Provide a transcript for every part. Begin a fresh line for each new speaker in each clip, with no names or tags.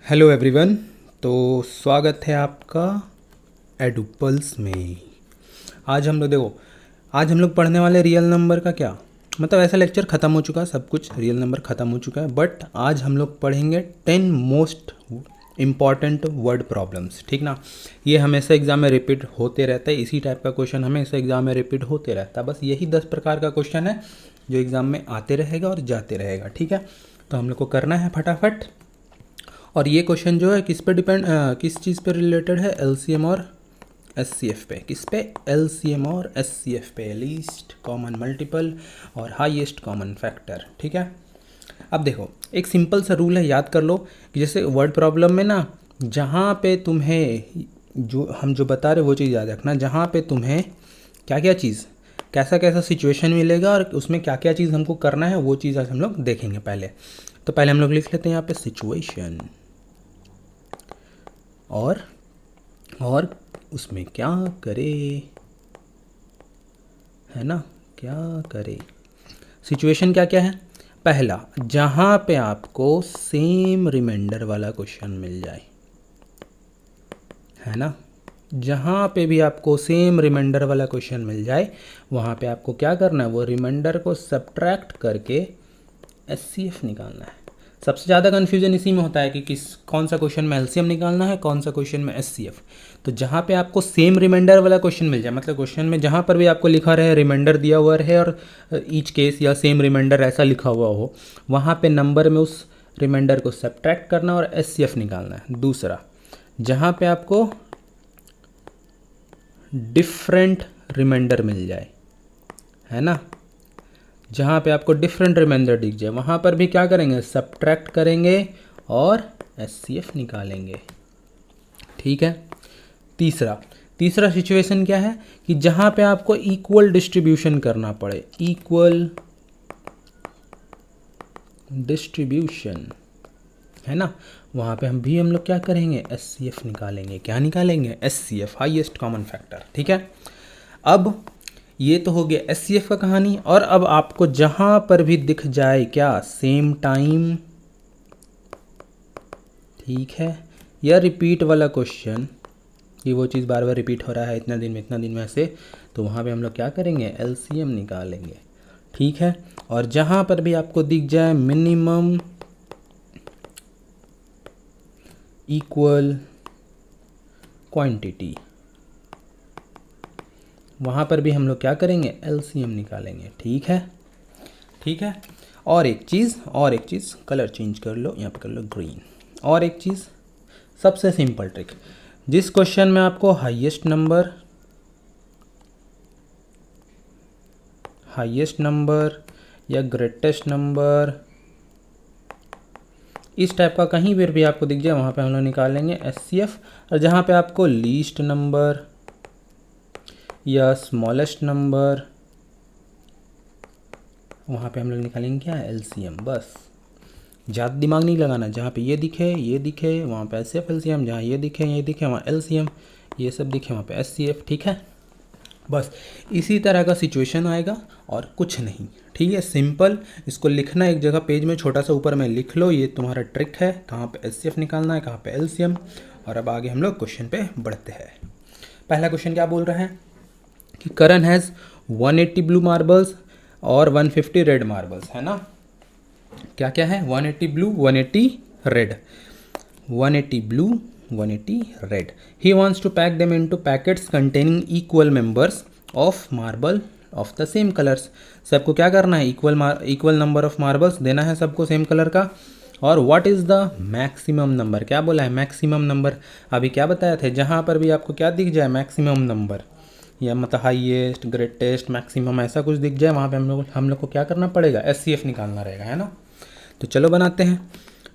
Hello everyone. तो स्वागत है आपका एडुपल्स में। आज हम लोग पढ़ने वाले रियल नंबर का क्या मतलब ऐसा लेक्चर ख़त्म हो चुका है, सब कुछ रियल नंबर ख़त्म हो चुका है, बट आज हम लोग पढ़ेंगे 10 मोस्ट इम्पॉर्टेंट वर्ड प्रॉब्लम्स। ठीक ना। ये हमेशा एग्ज़ाम में रिपीट होते रहता है, इसी टाइप का क्वेश्चन हमेशा एग्ज़ाम में रिपीट होते रहता है। बस यही 10 प्रकार का क्वेश्चन है जो एग्ज़ाम में आते रहेगा और जाते रहेगा। ठीक है, तो हम लोग को करना है फटाफट। और ये क्वेश्चन जो है किस चीज़ पे रिलेटेड है? एलसीएम और एचसीएफ पे। किस पे? एलसीएम और एचसीएफ पे, लीस्ट कॉमन मल्टीपल और हाईएस्ट कॉमन फैक्टर। ठीक है, अब देखो एक सिंपल सा रूल है, याद कर लो कि जैसे वर्ड प्रॉब्लम में ना, जहाँ पे तुम्हें जो बता रहे वो चीज़ याद रखना। जहाँ पे तुम्हें क्या क्या चीज़, कैसा कैसा सिचुएशन मिलेगा और उसमें क्या क्या चीज़ हमको करना है, वो चीज़ आज हम लोग देखेंगे। पहले हम लोग लिख लेते हैं यहाँ पे सिचुएशन और उसमें क्या करे, है ना, क्या करे। सिचुएशन क्या क्या है? पहला, जहाँ पे आपको सेम रिमाइंडर वाला क्वेश्चन मिल जाए, है ना। जहाँ पे भी आपको सेम रिमाइंडर वाला क्वेश्चन मिल जाए वहाँ पे आपको क्या करना है, वो रिमाइंडर को सब्ट्रैक्ट करके एचसीएफ निकालना है। सबसे ज़्यादा कन्फ्यूजन इसी में होता है कि कौन सा क्वेश्चन में एलसीएम निकालना है, कौन सा क्वेश्चन में एचसीएफ। तो जहाँ पे आपको सेम रिमाइंडर वाला क्वेश्चन मिल जाए, मतलब क्वेश्चन में जहाँ पर भी आपको लिखा रहे रिमाइंडर दिया हुआ रहे और ईच केस या सेम रिमाइंडर ऐसा लिखा हुआ हो, वहाँ पे नंबर में उस रिमाइंडर को सब्ट्रैक्ट करना और एचसीएफ निकालना है। दूसरा, जहाँ पे आपको डिफरेंट रिमाइंडर मिल जाए, है ना, जहाँ पे आपको डिफरेंट रिमाइंडर दिख जाए वहाँ पर भी क्या करेंगे, सब्ट्रैक्ट करेंगे और एचसीएफ निकालेंगे। ठीक है। तीसरा सिचुएशन क्या है कि जहाँ पे आपको इक्वल डिस्ट्रीब्यूशन करना पड़े, इक्वल डिस्ट्रीब्यूशन, है ना, वहाँ पे हम लोग क्या करेंगे, एचसीएफ निकालेंगे। क्या निकालेंगे? HCF, highest common factor. ठीक है, अब ये तो हो गया एचसीएफ का कहानी। और अब आपको जहाँ पर भी दिख जाए क्या, सेम टाइम, ठीक है, या रिपीट वाला क्वेश्चन, कि वो चीज़ बार बार रिपीट हो रहा है इतना दिन में ऐसे, तो वहाँ पे हम लोग क्या करेंगे, एलसीएम निकालेंगे। ठीक है, और जहाँ पर भी आपको दिख जाए मिनिमम इक्वल क्वांटिटी, वहाँ पर भी हम लोग क्या करेंगे, एलसीएम निकालेंगे। ठीक है। और एक चीज़ कलर चेंज कर लो, यहाँ पे कर लो ग्रीन। और एक चीज़, सबसे सिंपल ट्रिक, जिस क्वेश्चन में आपको हाईएस्ट नंबर या ग्रेटेस्ट नंबर इस टाइप का कहीं पर भी आपको दिख जाए वहाँ पे हम लोग निकालेंगे एचसीएफ। और जहाँ पे आपको लीस्ट नंबर या स्मॉलेस्ट नंबर, वहाँ पे हम लोग निकालेंगे क्या, एलसीएम। बस ज़्यादा दिमाग नहीं लगाना, जहाँ पे ये दिखे वहाँ पे एचसीएफ एलसीएम, जहाँ ये दिखे वहाँ एलसीएम, ये सब दिखे वहाँ पे एचसीएफ। ठीक है, बस इसी तरह का सिचुएशन आएगा और कुछ नहीं। ठीक है, सिंपल। इसको लिखना एक जगह पेज में छोटा सा ऊपर में लिख लो, ये तुम्हारा ट्रिक है, कहाँ पे एचसीएफ निकालना है, कहाँ पे एलसीएम। और अब आगे हम लोग क्वेश्चन पे बढ़ते हैं। पहला क्वेश्चन क्या बोल रहा है कि करण हैज़ 180 ब्लू मार्बल्स और 150 रेड मार्बल्स, है ना। क्या क्या है, 180 blue 180 red, 180 blue 180 red. He wants to pack them into packets containing equal members of marble of the same colours. सबको क्या करना है, इक्वल नंबर ऑफ मार्बल्स देना है सबको सेम कलर का। और what is the maximum number, क्या बोला है, मैक्सिमम नंबर। अभी क्या बताया थे, जहाँ पर भी आपको क्या दिख जाए, मैक्सिमम नंबर, या मतलब हाईएस्ट, ग्रेटेस्ट, मैक्सिमम, ऐसा कुछ दिख जाए वहाँ पे हम लोग को क्या करना पड़ेगा, एचसीएफ निकालना रहेगा, है ना। तो चलो बनाते हैं।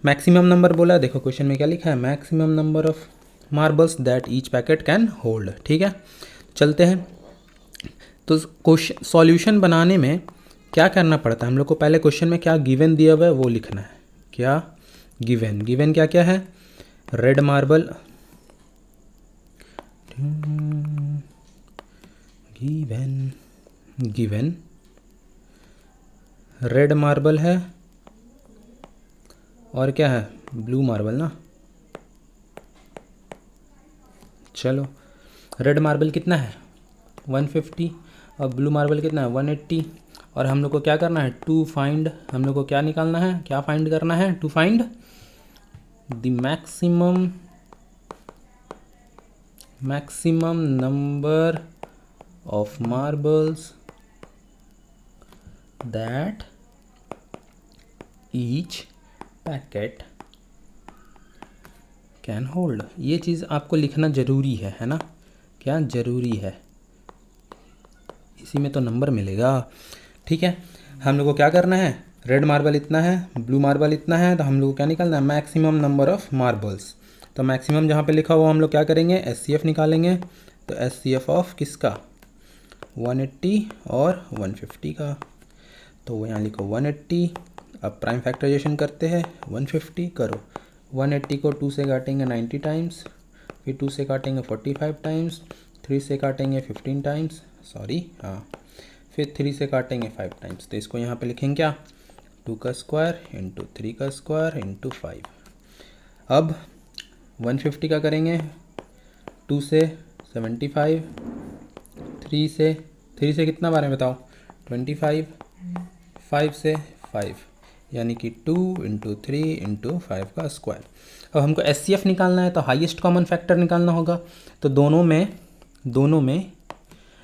मैक्सिमम नंबर बोला है, देखो क्वेश्चन में क्या लिखा है, maximum number of marbles that each packet can hold. ठीक है, चलते हैं। तो क्वेश्चन सॉल्यूशन बनाने में क्या करना पड़ता है हम लोग को, पहले क्वेश्चन में क्या गिवन दिया हुआ है वो लिखना है। क्या गिवन क्या क्या है, red marble, given red marble है और क्या है, ब्लू मार्बल ना, चलो, रेड मार्बल कितना है 150 और ब्लू मार्बल कितना है 180, और हम लोग को क्या करना है टू फाइंड, हम लोग को क्या निकालना है, क्या फाइंड करना है, to find the maximum number of marbles that each packet can hold. ये चीज़ आपको लिखना ज़रूरी है ना, क्या ज़रूरी है, इसी में तो नंबर मिलेगा। ठीक है, हम लोग को क्या करना है, रेड मार्बल इतना है, ब्लू मार्बल इतना है, तो हम लोग को क्या निकालना है मैक्सिमम नंबर ऑफ मार्बल्स। तो मैक्सिमम जहाँ पे लिखा हुआ हम लोग क्या करेंगे SCF निकालेंगे। तो SCF ऑफ किसका 180 और 150 का, तो यहाँ लिखो 180। अब प्राइम फैक्टराइजेशन करते हैं, 150 करो, 180 को 2 से काटेंगे 90 टाइम्स, फिर 2 से काटेंगे 45 टाइम्स, 3 से काटेंगे 15 टाइम्स, हाँ, फिर 3 से काटेंगे 5 टाइम्स। तो इसको यहाँ पे लिखेंगे क्या 2 का स्क्वायर इंटू 3 का स्क्वायर इंटू 5। अब 150 का करेंगे 2 से 75, 3 से कितना बार है बताओ 25, 5 से 5 यानी कि 2 इंटू 3 इंटू 5 का स्क्वायर। अब हमको SCF निकालना है तो हाईएस्ट कॉमन फैक्टर निकालना होगा। तो दोनों में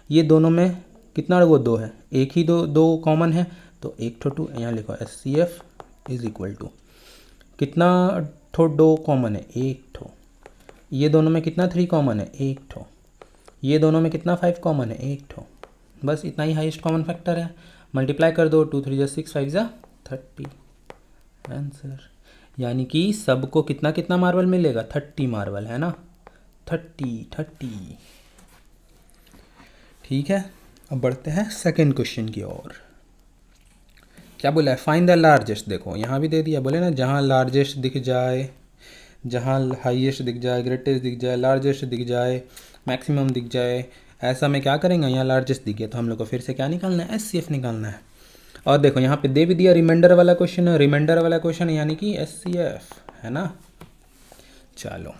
ये दोनों में कितना वो 2 है, एक ही दो कॉमन है, तो एक ठो 2 यहाँ लिखो SCF इज इक्वल टू कितना ठो 2 कॉमन है, एक ठो, ये दोनों में कितना 3 कॉमन है, एक ठो, ये दोनों में कितना 5 कॉमन है, एक ठो, बस इतना ही हाईएस्ट कॉमन फैक्टर है। मल्टीप्लाई कर दो, 2 3 6 5 30 आंसर। यानी कि सबको कितना कितना मार्बल मिलेगा 30 मार्बल है ना, 30। ठीक है, अब बढ़ते हैं सेकंड क्वेश्चन की ओर। क्या बोला है फाइंड द लार्जेस्ट। देखो यहाँ भी दे दिया, बोले ना जहाँ लार्जेस्ट दिख जाए, जहाँ हाईएस्ट दिख जाए, ग्रेटेस्ट दिख जाए, लार्जेस्ट दिख जाए, मैक्सिमम दिख जाए, ऐसा में क्या करेंगे, यहाँ लार्जेस्ट दिख गया तो हम लोग को फिर से क्या निकालना है SCF निकालना है। और देखो यहाँ पे दे भी दिया रिमाइंडर वाला क्वेश्चन है, रिमाइंडर वाला क्वेश्चन यानी कि SCF है ना। चलो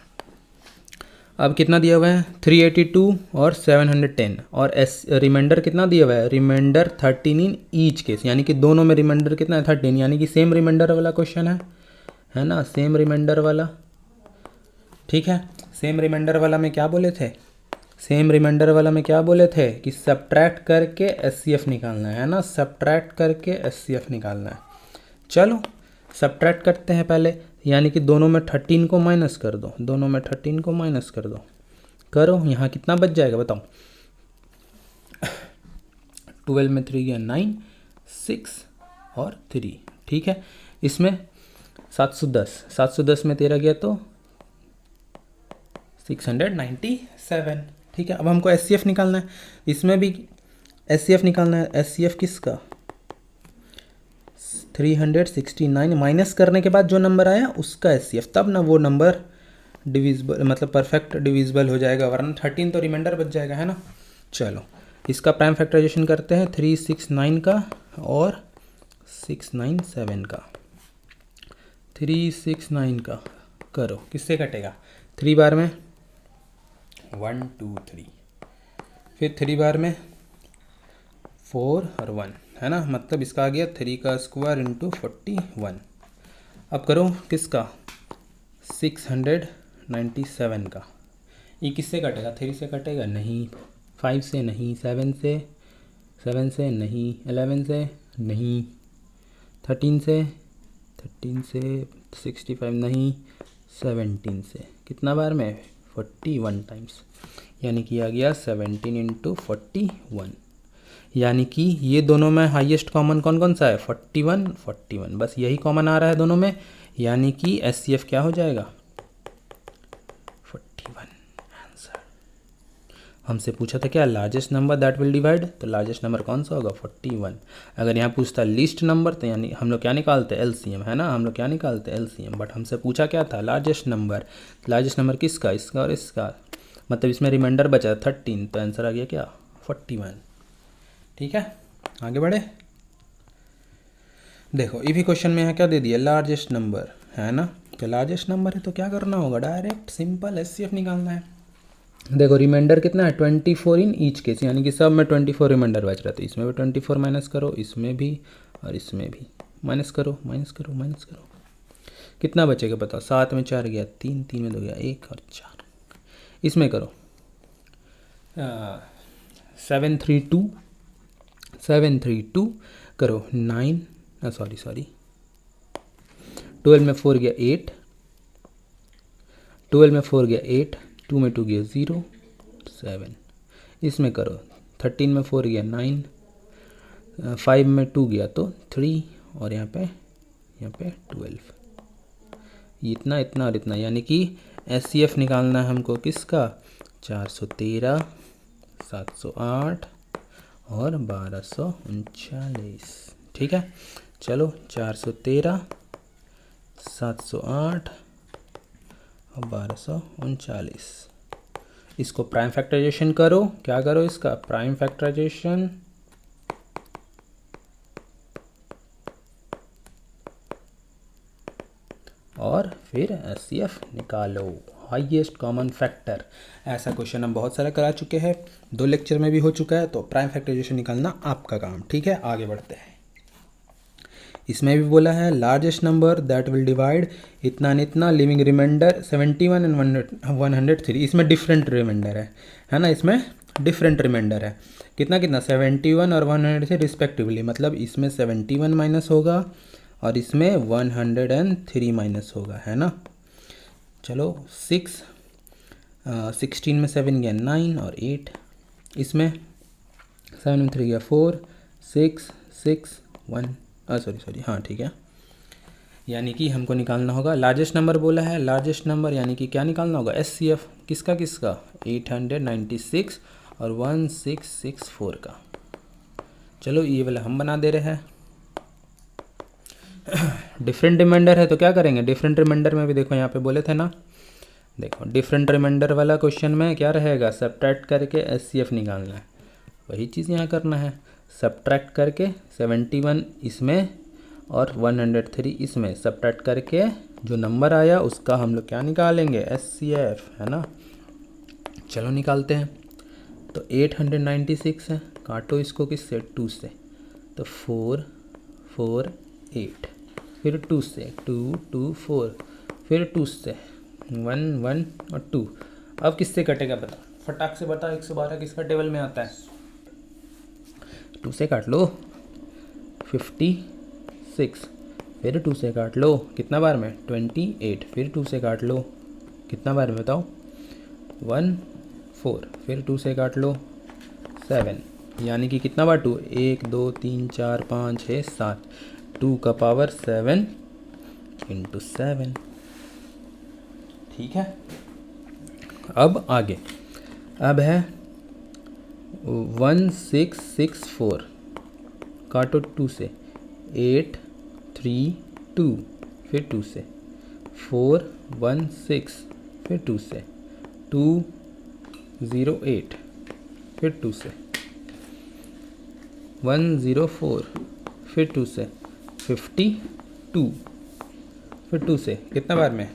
अब कितना दिया हुआ है 382 और 710, और रिमाइंडर कितना दिया हुआ है, रिमाइंडर 13 इन ईच केस, यानी कि दोनों में रिमाइंडर कितना है 13, यानी कि सेम रिमाइंडर वाला क्वेश्चन है ना, सेम रिमाइंडर वाला। ठीक है, सेम रिमाइंडर वाला में क्या बोले थे, सेम रिमाइंडर वाला में क्या बोले थे कि सब्ट्रैक्ट करके SCF निकालना है ना, सब्ट्रैक्ट करके SCF निकालना है। चलो सब्ट्रैक्ट करते हैं पहले, यानी कि दोनों में 13 को माइनस कर दो, दोनों में 13 को माइनस कर दो, करो यहाँ कितना बच जाएगा बताओ 12 में 3 गया 9, 6 और 3। ठीक है, इसमें 710 में 13 गया तो 697। ठीक है, अब हमको SCF निकालना है, इसमें भी SCF निकालना है। SCF किसका 369 माइनस करने के बाद जो नंबर आया उसका SCF, तब ना वो नंबर डिविजिबल मतलब परफेक्ट डिविजिबल हो जाएगा, वरना 13 तो रिमाइंडर बच जाएगा है ना। चलो इसका प्राइम फैक्टराइजेशन करते हैं, 369 का और 697 का, 369 का करो, किससे कटेगा 3 बार में 1 2 3, फिर 3 बार में 4 और 1 है ना, मतलब इसका आ गया 3 का स्क्वायर इंटू 41। अब करो किसका 697 का, ये किससे कटेगा 3 से कटेगा नहीं, 5 से नहीं, 7 से नहीं, 11 से नहीं, 13 से 65 नहीं, 17 से कितना बार में 41 टाइम्स, यानी कि आ गया 17 इंटू 41, यानी कि ये दोनों में हाईएस्ट कॉमन कौन कौन सा है 41, बस यही कॉमन आ रहा है दोनों में, यानी कि SCF क्या हो जाएगा 41 आंसर। हमसे पूछा था क्या largest number that will divide, तो लार्जेस्ट नंबर कौन सा होगा 41। अगर यहाँ पूछता लीस्ट नंबर तो यानी हम लोग क्या निकालते LCM है ना, हम लोग क्या निकालते LCM, बट हमसे पूछा क्या था लार्जेस्ट नंबर, लार्जेस्ट नंबर किसका, इसका और इसका, मतलब इसमें रिमाइंडर बचा 13, तो आंसर आ गया क्या 41। ठीक है, आगे बढ़े। देखो ये भी क्वेश्चन में यहाँ क्या दे दिया लार्जेस्ट नंबर है ना, तो लार्जेस्ट नंबर है तो क्या करना होगा डायरेक्ट सिंपल SCF निकालना है। देखो रिमाइंडर कितना है 24 इन ईच केस, यानी कि सब में 24 रिमाइंडर बच रहा है। तो इसमें भी 24 माइनस करो, इसमें भी और इसमें भी माइनस करो, माइनस करो, माइनस करो, कितना बचेगा बताओ। 7 में 4 गया 3, 3 में 2 गया 1 और 4। इसमें करो 732 करो 9, सॉरी 12 में 4 गया 8, 12 में 4 गया 8, 2 में 2 गया 0 7। इसमें करो 13 में 4 गया 9, 5 में 2 गया तो 3 और यहाँ पे 12। इतना इतना और इतना, यानी कि SCF निकालना है हमको किसका 413, 708 और 1239। ठीक है, चलो 413, 708 और 1239। इसको प्राइम फैक्टराइजेशन करो। क्या करो इसका प्राइम फैक्टराइजेशन, और फिर SCF निकालो, हाईएस्ट कॉमन फैक्टर। ऐसा क्वेश्चन हम बहुत सारा करा चुके हैं, 2 लेक्चर में भी हो चुका है। तो प्राइम फैक्टराइजेशन निकालना आपका काम। ठीक है, आगे बढ़ते हैं। इसमें भी बोला है largest number that will divide इतना न इतना लिविंग रिमाइंडर 71 एंड 103। इसमें डिफरेंट रिमाइंडर है ना, इसमें डिफरेंट रिमाइंडर है। कितना कितना 71 और 103 रिस्पेक्टिवली, मतलब इसमें 71 माइनस होगा और इसमें 103 माइनस होगा, है ना। चलो 16 में 7 गया 9 और 8, इसमें 7 में 3 गया 4 6 6 1 सॉरी हाँ ठीक है। यानी कि हमको निकालना होगा लार्जेस्ट नंबर बोला है, लार्जेस्ट नंबर यानी कि क्या निकालना होगा SCF किसका 896 और 1664 का। चलो ये वाला हम बना दे रहे हैं। डिफरेंट रिमाइंडर है तो क्या करेंगे, डिफरेंट रिमाइंडर में भी देखो यहाँ पे बोले थे ना, देखो डिफरेंट रिमाइंडर वाला क्वेश्चन में क्या रहेगा, सब्ट्रैक्ट करके SCF निकालना है। वही चीज़ यहाँ करना है, सब्ट्रैक्ट करके 71 इसमें और 103 इसमें, सब्ट्रैक्ट करके जो नंबर आया उसका हम लोग क्या निकालेंगे SCF, है ना। चलो निकालते हैं। तो 896 है, काटो इसको किससे 2 से, तो 4 4 8, फिर 2 से 2 2 4, फिर 2 से 1 1 और 2। अब किससे कटेगा बता, फटाक से बता। 112 किसका टेबल में आता है, 2 से काट लो 56, फिर 2 से काट लो कितना बार में 28, फिर 2 से काट लो कितना बार में बताओ 1 4, फिर 2 से काट लो 7, यानी कि कितना बार 2 1 2 3 4 5 6 7, 2 का पावर 7 इंटू 7। ठीक है, अब आगे, अब है 1664, काटो 2 से 8 3 2, फिर 2 से 4 1 6, फिर 2 से 2 0 8, फिर 2 से 1 0 4, फिर 2 से 52, फिर 2 से कितना बार में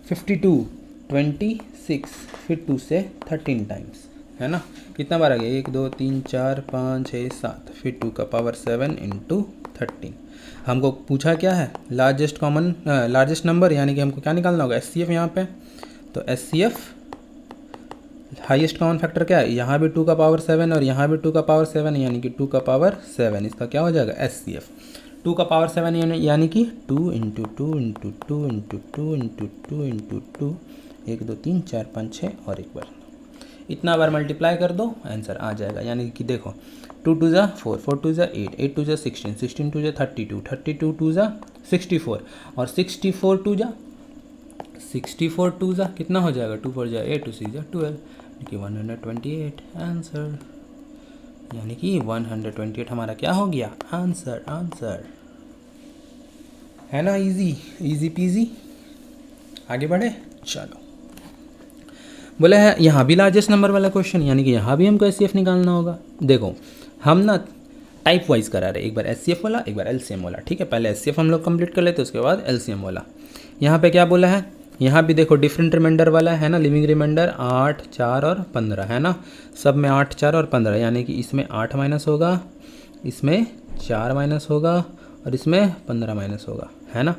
52 26, फिर 2 से 13 टाइम्स, है ना। कितना बार आ गया 1 2 3 4 5 6 7, फिर 2 का पावर 7 इंटू 13। हमको पूछा क्या है लार्जेस्ट नंबर, यानी कि हमको क्या निकालना होगा SCF यहाँ पे। तो SCF हाईएस्ट कॉमन फैक्टर क्या है, यहाँ भी 2 का पावर 7 और यहाँ भी 2 का पावर 7, यानी कि 2 का पावर 7, इसका क्या हो जाएगा SCF। 2 का पावर 7 यानी कि 2 into 2 into 2 into 2 into 2 into 2, 1 2 3 4 5 6 और एक बार, इतना बार मल्टीप्लाई कर दो आंसर आ जाएगा। यानी कि देखो 2 2 जा 4, 4 2 जा 8, 8 2 जा 16, 16 2 जा 32, 32 2 जा 64 और 64 2 जा 64 2 जा कितना हो जाएगा 2 4 जा 8, 2 6 जा 12, यानी कि 128 आंसर। यानी कि 128 हमारा क्या हो गया आंसर, है ना। Easy PG. आगे बढ़े, चलो। बोला है यहाँ भी लार्जेस्ट नंबर वाला क्वेश्चन, यानी कि यहाँ भी हमको SCF निकालना होगा। देखो हम ना टाइप वाइज करा रहे, एक बार SCF वाला एक बार LCM वाला। ठीक है, पहले SCF हम लोग कंप्लीट कर लेते उसके बाद LCM वाला। यहाँ पे क्या बोला है यहाँ भी देखो डिफरेंट रिमाइंडर वाला है ना, लिविंग रिमाइंडर 8, 4 और 15 है ना, सब में 8, 4 और 15, यानी कि इसमें 8 माइनस होगा, इसमें 4 माइनस होगा और इसमें 15 माइनस होगा, है ना।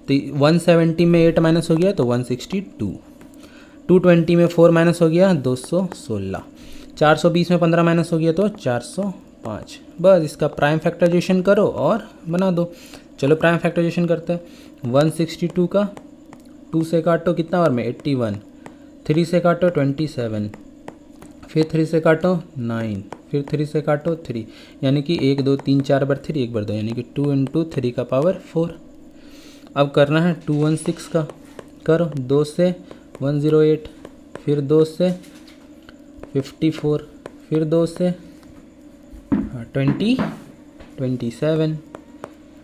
तो 170 में 8 माइनस हो गया तो 162, 220 में 4 माइनस हो गया 216, 420 में 15 माइनस हो गया तो 405। बस इसका प्राइम फैक्टराइजेशन करो और बना दो। चलो प्राइम फैक्टराइजेशन करते हैं। 162 का 2 से काटो कितना बार में 81, 3 से काटो 27, फिर 3 से काटो 9, फिर 3 से काटो 3, यानी कि 1 2 3 4 बार 3, 1 बार 2, यानी कि 2 इंटू 3 का पावर 4। अब करना है 216 का, करो 2 से 108, फिर 2 से 54, फिर 2 से 27।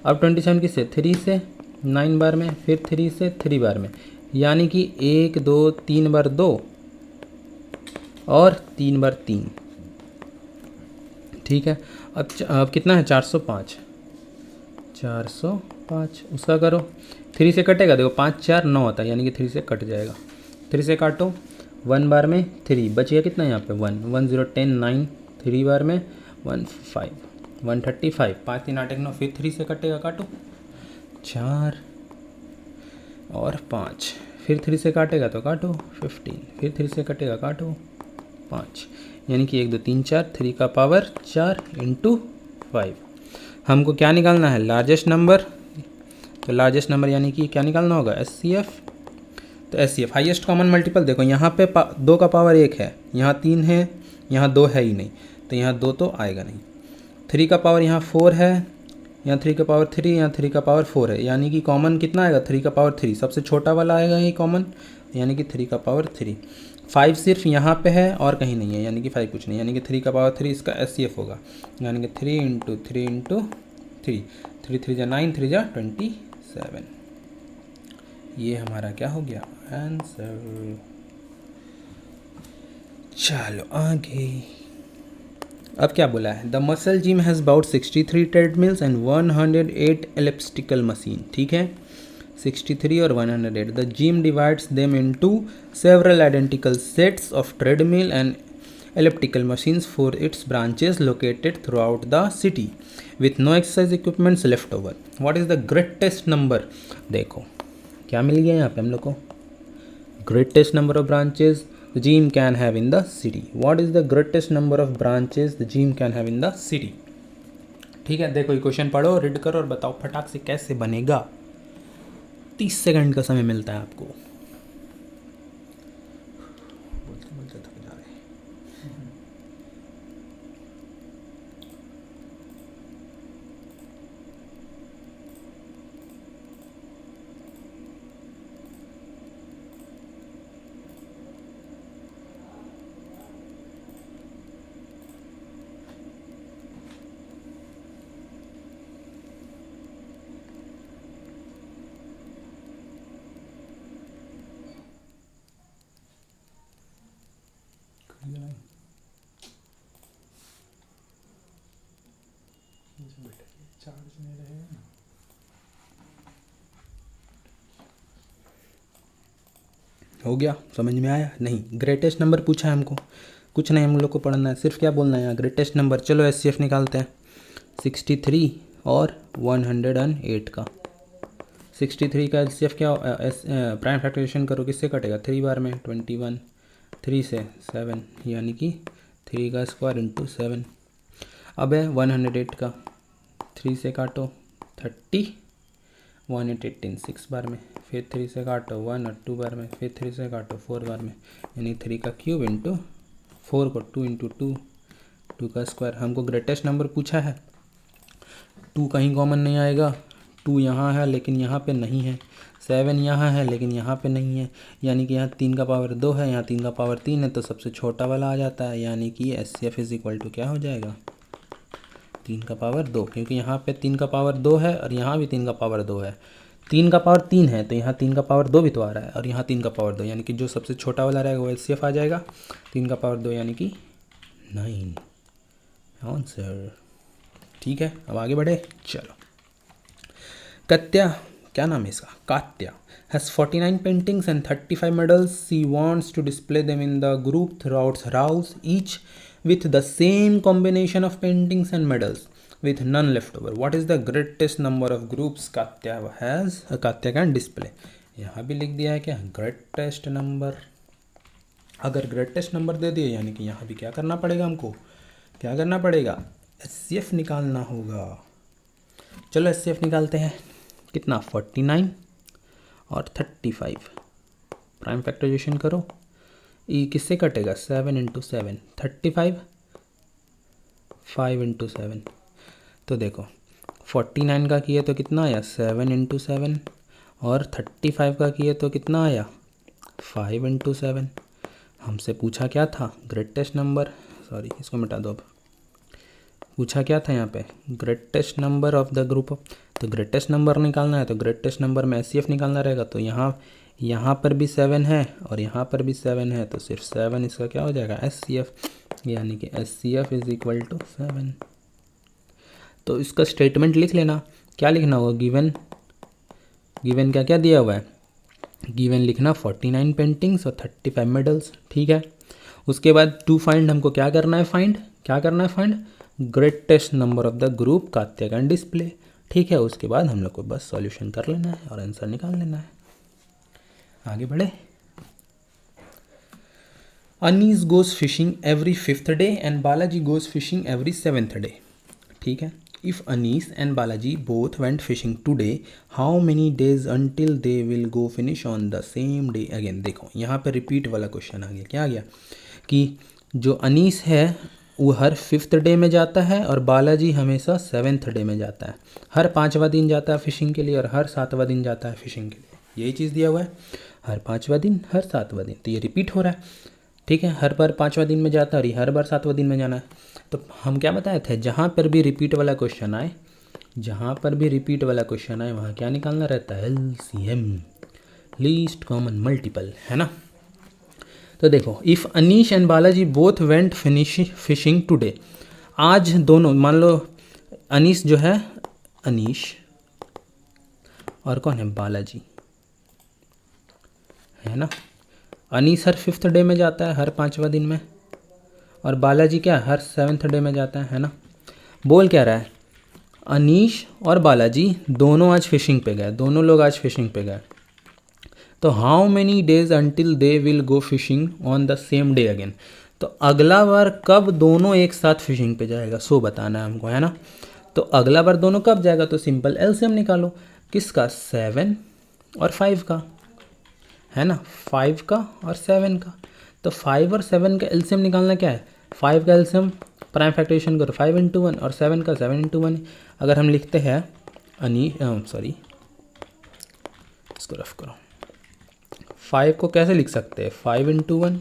अब 27 किससे 3 से 9 बार में, फिर 3 से 3 बार में, यानी कि 1 2 3 बार 2 और 3 बार 3, ठीक है। अब कितना है 405, 405 उसका करो, 3 से कटेगा, देखो 5 4 9 होता है, यानी कि 3 से कट जाएगा। 3 से काटो 1 बार में 3 बच गया, कितना यहाँ पे 1, 1 0 10 9, 3 बार में 15 135, 5 3 8 1 9, फिर 3 से कटेगा, काटो 4 और 5, फिर 3 से काटेगा तो काटो 15, फिर 3 से कटेगा काटो 5, यानी कि 1 2 3 4, 3 का पावर 4 इंटू 5। हमको क्या निकालना है लार्जेस्ट नंबर, तो लार्जेस्ट नंबर यानी कि क्या निकालना होगा SCF। तो SCF हाईएस्ट कॉमन मल्टीपल, देखो यहाँ पे 2 का पावर 1 है, यहाँ 3 है, यहाँ 2 है ही नहीं, तो यहाँ 2 तो आएगा नहीं। 3 का पावर यहाँ 4 है, यहाँ 3 का पावर 3, यहाँ 3 का पावर 4 है, यानी कि कॉमन कितना आएगा 3 का पावर 3, सबसे छोटा वाला आएगा ये कॉमन, यानी कि 3 का पावर 3। 5 सिर्फ यहाँ पे है और कहीं नहीं है, यानी कि 5 कुछ नहीं, यानी कि 3 का पावर 3 इसका SCF होगा, यानी कि 3 इंटू 3 इंटू 3, 3 3 जा 9, 3 जा 27। ये हमारा क्या हो गया आंसर। चलो आगे। अब क्या बोला है, the muscle gym has about 63 treadmills and 108 elliptical machine, ठीक है 63 और 108। The gym divides them into several identical sets of treadmill and elliptical machines for its branches located throughout the city with no exercise equipments left over. What is the greatest number? देखो क्या मिल गया यहाँ पे हम लोग को, greatest number of branches the gym can have in the city. What is the greatest number of branches the gym can have in the city? ठीक है, देखो ये क्वेश्चन पढ़ो, रीड करो और बताओ फटाक से कैसे बनेगा। 30 सेकंड का समय मिलता है आपको। चार्ज नहीं रहेगा ना। हो गया, समझ में आया नहीं? ग्रेटेस्ट नंबर पूछा है हमको, कुछ नहीं हम लोग को पढ़ना है, सिर्फ क्या बोलना है यहाँ ग्रेटेस्ट नंबर। चलो SCF निकालते हैं, 63 और 108 का। 63 का SCF क्या, प्राइम फैक्टराइजेशन करो, किससे कटेगा 3 बार में 21, 3 से 7, यानी कि 3 का स्क्वायर इंटू 7। अब है 108 का, 3 से काटो 30, 118 6 बार में, फिर 3 से काटो 1 और 2 बार में, फिर 3 से काटो 4 बार में, यानी 3 का क्यूब इंटू 4 को 2 इंटू 2, 2 का स्क्वायर। हमको ग्रेटेस्ट नंबर पूछा है, 2 कहीं कॉमन नहीं आएगा, 2 यहाँ है लेकिन यहाँ पे नहीं है, 7 यहाँ है लेकिन यहाँ पे नहीं है, यानी कि यहाँ 3 का पावर 2 है, यहाँ 3 का पावर 3 है, तो सबसे छोटा वाला आ जाता है, यानी कि SCF इज इक्वल टू क्या हो जाएगा 3 का पावर 2, क्योंकि यहाँ पे 3 का पावर 2 है और यहाँ भी 3 का पावर 2 है। 3 का पावर 3 है तो यहाँ 3 का पावर 2 भी तो आ रहा है, और यहाँ 3 का पावर 2, यानी कि जो सबसे छोटा वाला रहेगा वो SCF आ जाएगा 3 का पावर 2, यानी कि 9 आंसर। ठीक है, अब आगे बढ़े। चलो, कत्या क्या नाम है इसका, Katya, has 49 paintings and 35 medals. She wants to display them in the group throughout her house, each with the same combination of paintings and medals with none left over. What is the greatest number of groups Katya has? Katya can display. यहाँ भी लिख दिया है क्या, greatest number. अगर greatest number दे दिए यानी कि यहाँ भी क्या करना पड़ेगा, हमको क्या करना पड़ेगा, HCF निकालना होगा. चलो HCF निकालते हैं. कितना, 49 और 35. प्राइम फैक्टराइजेशन करो. ई किससे कटेगा, 7 इंटू 7, 35, 5 इंटू 7. तो देखो 49 का किए तो कितना आया, 7 इंटू 7, और 35 का किए तो कितना आया, 5 इंटू 7. हमसे पूछा क्या था, ग्रेटेस्ट नंबर, सॉरी इसको मिटा दो. अब पूछा क्या था यहाँ पे, greatest number of the group of. तो ग्रेटेस्ट नंबर निकालना है तो ग्रेटेस्ट नंबर में HCF निकालना रहेगा. तो यहाँ पर भी 7 है और यहाँ पर भी 7 है, तो सिर्फ 7 इसका क्या हो जाएगा, HCF, यानी कि HCF इज इक्वल टू 7. तो इसका स्टेटमेंट लिख लेना. क्या लिखना होगा, गिवन क्या क्या दिया हुआ है, गिवन लिखना 49 पेंटिंग्स और 35 मेडल्स. ठीक है. उसके बाद टू फाइंड, हमको क्या करना है, find greatest number of the group Katya can display. ठीक है. उसके बाद हम लोग को बस सॉल्यूशन कर लेना है और आंसर निकाल लेना है. आगे बढ़े. Anees goes fishing every 5th day and Balaji goes fishing every 7th day. ठीक है. If Anees and Balaji both went fishing today, how many days until they will go finish on the same day again. देखो यहाँ पे रिपीट वाला question आ गया. क्या आ गया कि जो अनीस है वो हर 5th डे में जाता है और बालाजी हमेशा 7th डे में जाता है. हर 5वां दिन जाता है फिशिंग के लिए और हर 7वां दिन जाता है फिशिंग के लिए. यही चीज़ दिया हुआ है, हर 5वां दिन, हर 7वां दिन. तो ये रिपीट हो रहा है. ठीक है. हर बार 5वां दिन में जाता है और ये हर बार 7वां दिन में जाना है. तो हम क्या बताए थे, जहाँ पर भी रिपीट वाला क्वेश्चन आए, वहाँ क्या निकालना रहता है, LCM, लीस्ट कॉमन मल्टीपल, है ना. तो देखो, if Anish and Balaji both went fishing today, आज दोनों, मान लो अनीश जो है, अनीश और कौन है, बालाजी, है ना. अनीस हर 5th डे में जाता है, हर 5वां दिन में, और बालाजी क्या हर 7th डे में जाता है ना. बोल क्या रहा है, अनीश और बालाजी दोनों आज फिशिंग पे गए, दोनों लोग आज फिशिंग पे गए. तो how many days until they will go fishing on the same day again. तो अगला बार कब दोनों एक साथ फिशिंग पे जाएगा, सो बताना है हमको, है ना. तो अगला बार दोनों कब जाएगा, तो सिंपल LCM निकालो. किसका, 7 और 5 का, है ना, 5 का और 7 का. तो 5 और 7 का LCM निकालना क्या है, 5 का LCM प्राइम फैक्टराइजेशन करो, 5 इंटू 1, और 7 का 7 इंटू 1. अगर हम लिखते हैं इसको रफ करो. 5 को कैसे लिख सकते हैं, 5 इंटू 1.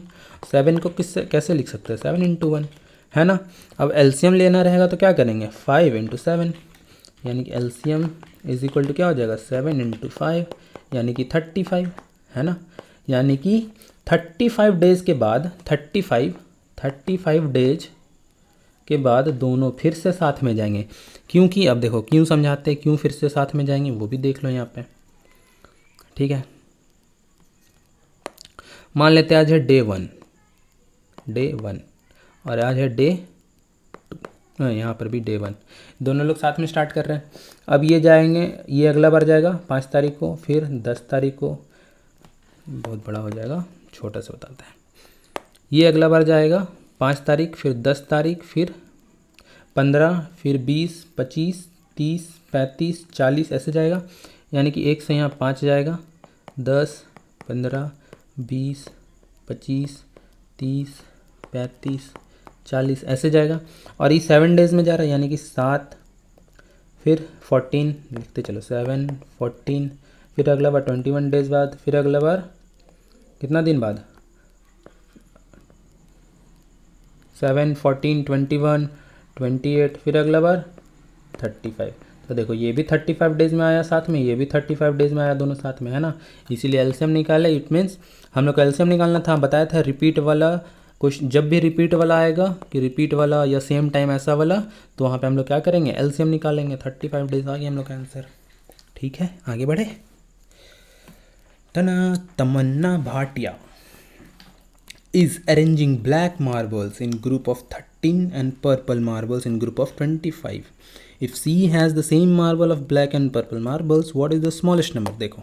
7 को कैसे लिख सकते हैं, 7 इंटू 1, है ना. अब LCM लेना रहेगा तो क्या करेंगे, 5 इंटू 7, यानी कि LCM इज इक्वल टू क्या हो जाएगा, 7 इंटू 5, यानी कि 35, है ना. यानी कि 35 डेज के बाद 35 डेज के बाद दोनों फिर से साथ में जाएंगे. क्योंकि अब देखो क्यों समझाते हैं, क्यों फिर से साथ में जाएंगे वो भी देख लो यहाँ पे. ठीक है. मान लेते हैं आज है डे वन और आज है डे 2, यहाँ पर भी डे 1, दोनों लोग साथ में स्टार्ट कर रहे हैं. अब ये जाएंगे, ये अगला बार जाएगा 5 तारीख को, फिर 10 तारीख को, बहुत बड़ा हो जाएगा, छोटा से बताते हैं. ये अगला बार जाएगा 5 तारीख, फिर 10 तारीख, फिर 15, फिर 20, 25, 30, 35, 40 ऐसे जाएगा. यानी कि 1 से यहाँ 5 जाएगा, 10, 15, 20, 25, 30, 35, 40 ऐसे जाएगा. और ये 7 डेज़ में जा रहा है, यानी कि 7, फिर 14 लिखते चलो, 7, 14, फिर अगला बार 21 डेज़ बाद, फिर अगला बार कितना दिन बाद, 7, 14, 21, 28, फिर अगला बार 35. तो देखो ये भी 35 डेज़ में आया साथ में, ये भी 35 डेज़ में आया, दोनों साथ में, है ना. इसीलिए LCM निकाले. इट मीन्स हम लोग को LCM निकालना था, बताया था रिपीट वाला कुछ, जब भी रिपीट वाला आएगा कि रिपीट वाला या सेम टाइम ऐसा वाला, तो वहाँ पे हम लोग क्या करेंगे, LCM निकालेंगे. 35 डेज़ आ गया हम लोग का आंसर. ठीक है, आगे बढ़े। तना तमन्ना Bhatia is arranging black marbles in group of 13 and purple marbles in group of 25. If C has the same marble of black and purple marbles, what is the smallest number? देखो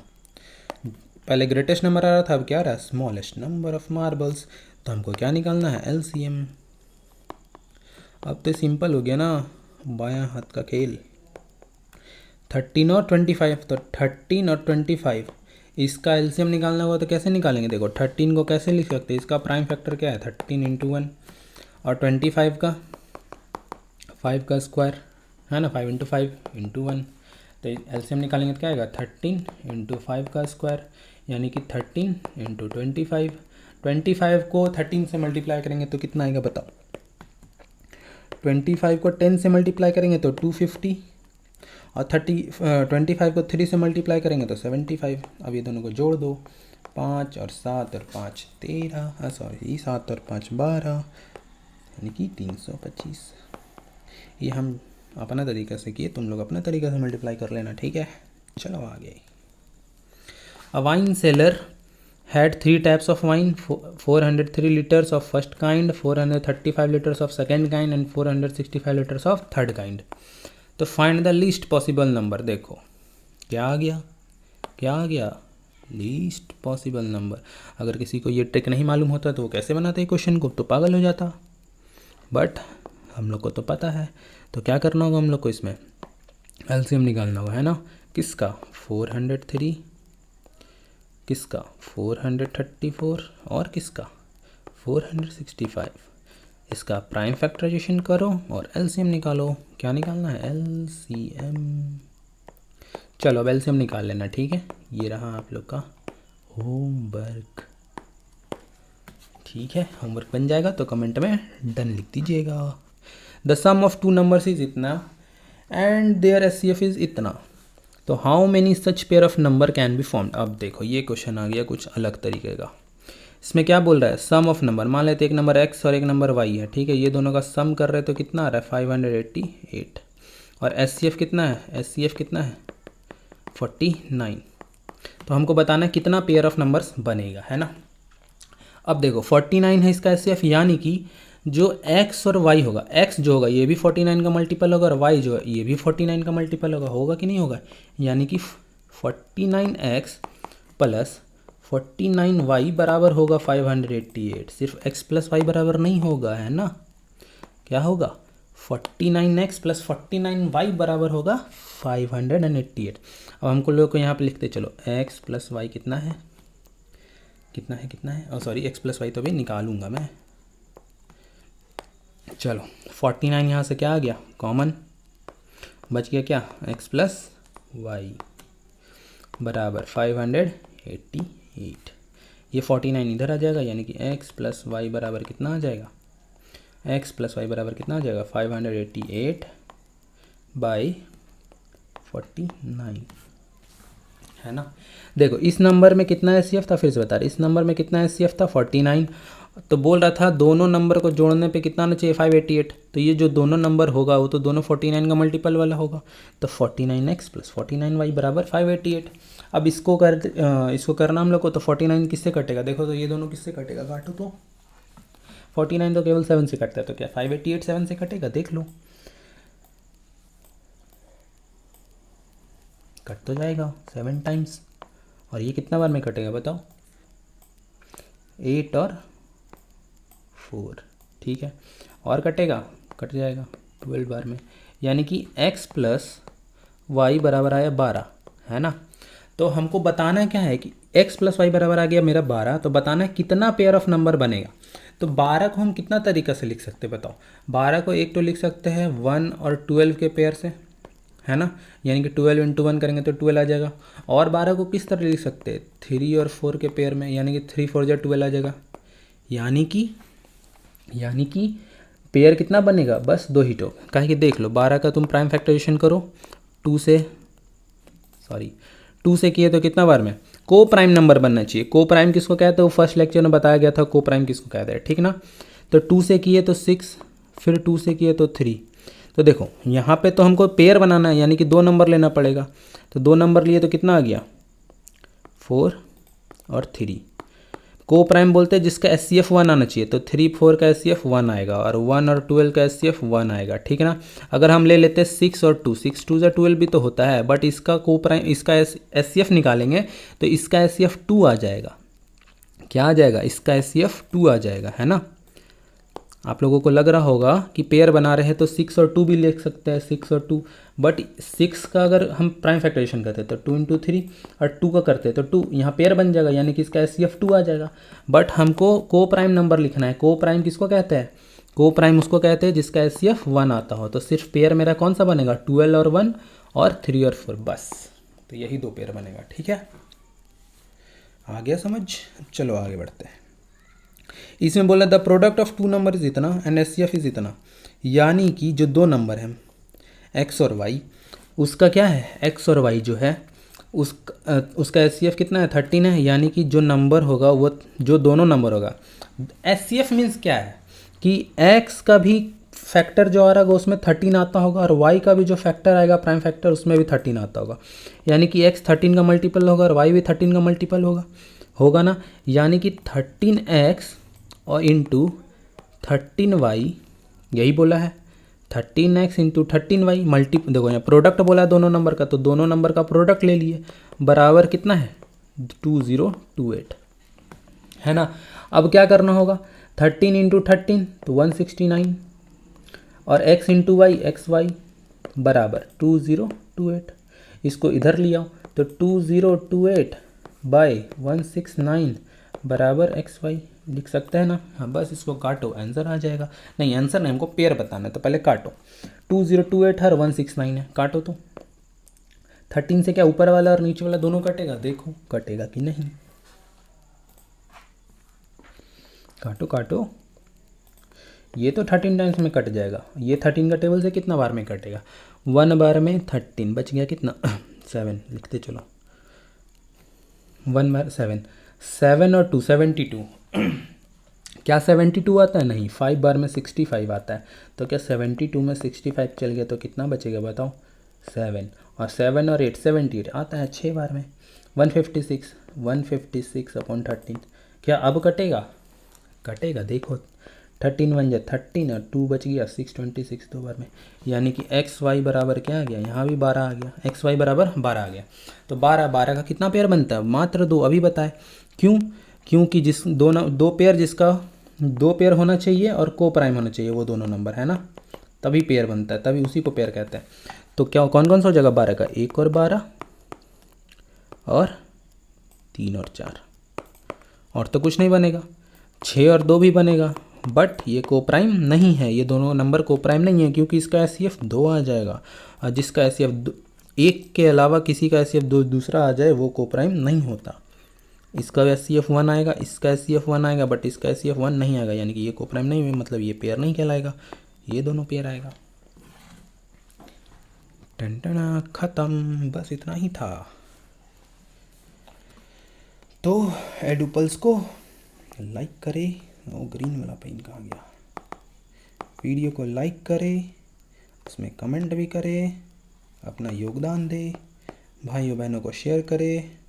पहले ग्रेटेस्ट नंबर आ रहा था, अब क्या आ रहा है? Smallest number of marbles. तो हमको क्या निकालना है? एलसीएम। अब तो सिंपल हो गया ना, बायां हाथ का खेल। 13 और 25, तो 13 और 25 इसका एलसीएम निकालना होगा तो कैसे निकालेंगे? देखो 13 को कैसे लिख सकते हैं? इसका प्राइम फैक्टर क्या है? 13 इंटू 1, और 25 का 5 का स्क्वायर है ना, 5 इंटू 5 इंटू 1। तो एलसीएम निकालेंगे तो क्या आएगा? 13 इंटू 5 का स्क्वायर, यानी कि 13 इंटू 25। 25 को 13 से मल्टीप्लाई करेंगे तो कितना आएगा बताओ? 25 को 10 से मल्टीप्लाई करेंगे तो 250, और 25 को 3 से मल्टीप्लाई करेंगे तो 75। अब ये दोनों को जोड़ दो, 5 और 7 और 5 13, सॉरी 7 और 5 12, यानी कि 325। ये हम अपना तरीका से किए, तुम लोग अपना तरीका से मल्टीप्लाई कर लेना, ठीक है। चलो आगे। A wine cellar had 3 types of wine, 403 liters of first kind, 435 liters of second kind and 465 liters of third kind. तो find the least possible number. देखो क्या आ गया? क्या आ गया? Least possible number. अगर किसी को ये ट्रिक नहीं मालूम होता तो वो कैसे बनाते क्वेश्चन को, तो पागल हो जाता। बट हम लोग को तो पता है, तो क्या करना होगा हम लोग को? इसमें एलसीएम निकालना होगा, है ना। किसका? 403, किसका? 434, और किसका? 465। इसका प्राइम फैक्टराइजेशन करो और एलसीएम निकालो। क्या निकालना है? एलसीएम। चलो अब एलसीएम निकाल लेना, ठीक है। ये रहा आप लोग का होमवर्क, ठीक है। होमवर्क बन जाएगा तो कमेंट में डन लिख दीजिएगा। The sum of 2 numbers is इतना एंड देयर एचसीएफ इज इतना, तो how many such pair of number can be formed. अब देखो ये क्वेश्चन आ गया कुछ अलग तरीके का। इसमें क्या बोल रहा है? सम ऑफ नंबर। मान लेते एक नंबर x और एक नंबर y है, ठीक है। ये दोनों का सम कर रहे हैं तो कितना आ रहा है? 588। और एचसीएफ कितना है? एचसीएफ कितना है? 49। तो हमको बताना है कितना पेयर ऑफ नंबर्स बनेगा, है ना। अब देखो 49 है इसका एचसीएफ, यानी कि जो x और y होगा, x जो होगा ये भी 49 का मल्टीपल होगा, और y जो है ये भी 49 का मल्टीपल होगा। होगा कि नहीं होगा? यानी कि 49x प्लस 49y बराबर होगा 588। सिर्फ x प्लस y बराबर नहीं होगा, है ना। क्या होगा? 49x प्लस 49y बराबर होगा 588। अब हमको लोग को यहाँ पे लिखते चलो, x प्लस y कितना है? कितना है? कितना है? सॉरी x प्लस y तो भी निकालूंगा मैं। चलो 49 यहाँ से क्या आ गया? कॉमन बच गया क्या? x प्लस y बराबर 588। ये 49 इधर आ जाएगा, यानी कि x प्लस वाई बराबर कितना आ जाएगा? x प्लस वाई बराबर कितना आ जाएगा? 588 बाई 49, है ना। देखो इस नंबर में कितना एचसीएफ था, फिर से बता रहे, इस नंबर में कितना एचसीएफ था? 49। तो बोल रहा था दोनों नंबर को जोड़ने पे कितना आना चाहिए? 588। तो ये जो दोनों नंबर होगा वो तो दोनों 49 का मल्टीपल वाला होगा। तो 49x प्लस 49y बराबर 588। अब इसको करना हम लोग को, तो 49 किससे कटेगा? देखो तो ये दोनों किससे कटेगा? काटो तो। 49 तो केवल 7 से कटता है, तो क्या 588 7 से कटेगा? देख लो, कट तो जाएगा 7 टाइम्स। और ये कितना बार में कटेगा बताओ? 8 और 4, ठीक है। और कटेगा? कट जाएगा 12 बार में, यानी कि x प्लस वाई बराबर आया 12, है ना। तो हमको बताना क्या है कि x प्लस वाई बराबर आ गया मेरा 12, तो बताना है कितना पेयर ऑफ नंबर बनेगा। तो 12 को हम कितना तरीका से लिख सकते हैं बताओ? 12 को एक तो लिख सकते हैं 1 और 12 के पेयर से, है ना, यानी कि 12 इंटू 1 करेंगे तो 12 आ जाएगा। और 12 को किस तरह लिख सकते हैं? 3 और 4 के पेयर में, यानी कि 3 4 जा 12 आ जाएगा। यानी कि पेयर कितना बनेगा? बस 2 ही तो। कहे कि देख लो 12 का तुम प्राइम फैक्टराइजेशन करो, 2 से किए तो कितना बार में? को प्राइम नंबर बनना चाहिए। को प्राइम किसको कहते हैं? वो फर्स्ट लेक्चर में बताया गया था को प्राइम किसको कहते हैं, ठीक ना। तो 2 से किए तो 6, फिर 2 से किए तो 3, तो देखो यहाँ पे तो हमको पेयर बनाना है, यानी कि 2 नंबर लेना पड़ेगा। तो 2 नंबर लिए तो कितना आ गया 4 और 3। को प्राइम बोलते हैं जिसका SCF 1 आना चाहिए, तो 3 4 का SCF 1 आएगा और 1 और 12 का SCF 1 आएगा, ठीक है ना। अगर हम ले लेते हैं 6 और 2, 6 2 12 भी तो होता है, बट इसका को प्राइम इसका SCF निकालेंगे तो इसका SCF 2 आ जाएगा। क्या आ जाएगा, इसका SCF 2 आ जाएगा, है ना। आप लोगों को लग रहा होगा कि पेयर बना रहे हैं तो 6 और 2 भी लिख सकते हैं, 6 और 2, बट 6 का अगर हम प्राइम फैक्टराइजेशन करते तो 2 × 3 और 2 का करते तो 2 यहाँ पेयर बन जाएगा, यानी कि इसका SCF 2 आ जाएगा। बट हमको को प्राइम नंबर लिखना है। को प्राइम किसको कहते हैं, को प्राइम उसको कहते हैं जिसका SCF 1 आता हो। तो सिर्फ पेयर मेरा कौन सा बनेगा, 12 और 1 और 3 और 4, बस। तो यही 2 पेयर बनेगा, ठीक है। आ गया समझ। चलो आगे बढ़ते हैं। इसमें बोला the product of 2 number is इतना एंड SCF इज इतना, यानी कि जो 2 नंबर हैं x और y, उसका क्या है, x और y जो है उसका SCF कितना है 13 है, यानी कि जो नंबर होगा वो जो दोनों नंबर होगा। SCF मीन्स क्या है कि x का भी फैक्टर जो आ रहा होगा उसमें 13 आता होगा और y का भी जो फैक्टर आएगा प्राइम फैक्टर उसमें भी 13 आता होगा, यानी कि x 13 का मल्टीपल होगा और y भी 13 का मल्टीपल होगा ना। यानी कि 13x और इंटू 13y, यही बोला है 13x इंटू 13y मल्टीपल। देखो यहाँ प्रोडक्ट बोला है दोनों नंबर का, तो दोनों नंबर का प्रोडक्ट ले लिए, बराबर कितना है 2028, है ना। अब क्या करना होगा, 13 इंटू 13 तो 169 और x इंटू वाई XY बराबर 2028। इसको इधर ले आओ तो 2028 बाई 169 बराबर XY लिख सकते हैं ना। हाँ बस इसको काटो, आंसर आ जाएगा। नहीं आंसर नहीं, हमको पेयर बताना है तो पहले काटो। 2028 है और 169 है, काटो तो 13 से क्या ऊपर वाला और नीचे वाला दोनों कटेगा, देखो कटेगा कि नहीं। काटो काटो, ये तो 13 टाइम्स में कट जाएगा, ये 13 का टेबल से कितना बार में कटेगा, 1 बार में 13 बच गया कितना 7, लिखते चलो 1 बार 7, 7 और 2 72 क्या 72 आता है, नहीं 5 बार में 65 आता है, तो क्या 72 में 65 चल गया तो कितना बचेगा बताओ 7, और 7 और 8 78 आता है 6 बार में 156 अपॉन 13। क्या अब कटेगा, कटेगा देखो 13 1 13 और 2 बच गया 626 2 बार में, यानी कि XY बराबर क्या आ गया, यहाँ भी 12 आ गया, XY बराबर 12 आ गया। तो 12 का कितना पेयर बनता है, मात्र 2। अभी बताए क्यों, क्योंकि जिस दो पेयर जिसका 2 पेयर होना चाहिए और को प्राइम होना चाहिए वो दोनों नंबर, है ना, तभी पेयर बनता है, तभी उसी को पेयर कहते हैं। तो क्या कौन कौन सा हो जाएगा 12 का, 1 और 12 और 3 और 4, और तो कुछ नहीं बनेगा। 6 और 2 भी बनेगा, बट ये को प्राइम नहीं है, ये दोनों नंबर को प्राइम नहीं है, क्योंकि इसका SCF 2 आ जाएगा और जिसका SCF 1 के अलावा किसी का SCF 2 दूसरा आ जाए वो को प्राइम नहीं होता। इसका SCF 1 आएगा, इसका SCF 1 आएगा, बट इसका SCF 1 नहीं आएगा, यानी कि ये को प्राइम नहीं है, मतलब ये पेयर नहीं कहलाएगा, ये दोनों पेयर आएगा। टन खत्म, बस इतना ही था। तो एडुपल्स को लाइक करें, वो ग्रीन वाला पेन कहाँ गया, वीडियो को लाइक करें, उसमें कमेंट भी करें, अपना योगदान दें, भाइयों बहनों को शेयर करें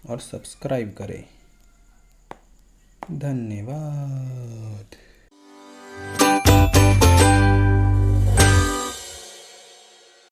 और सब्सक्राइब करें। धन्यवाद।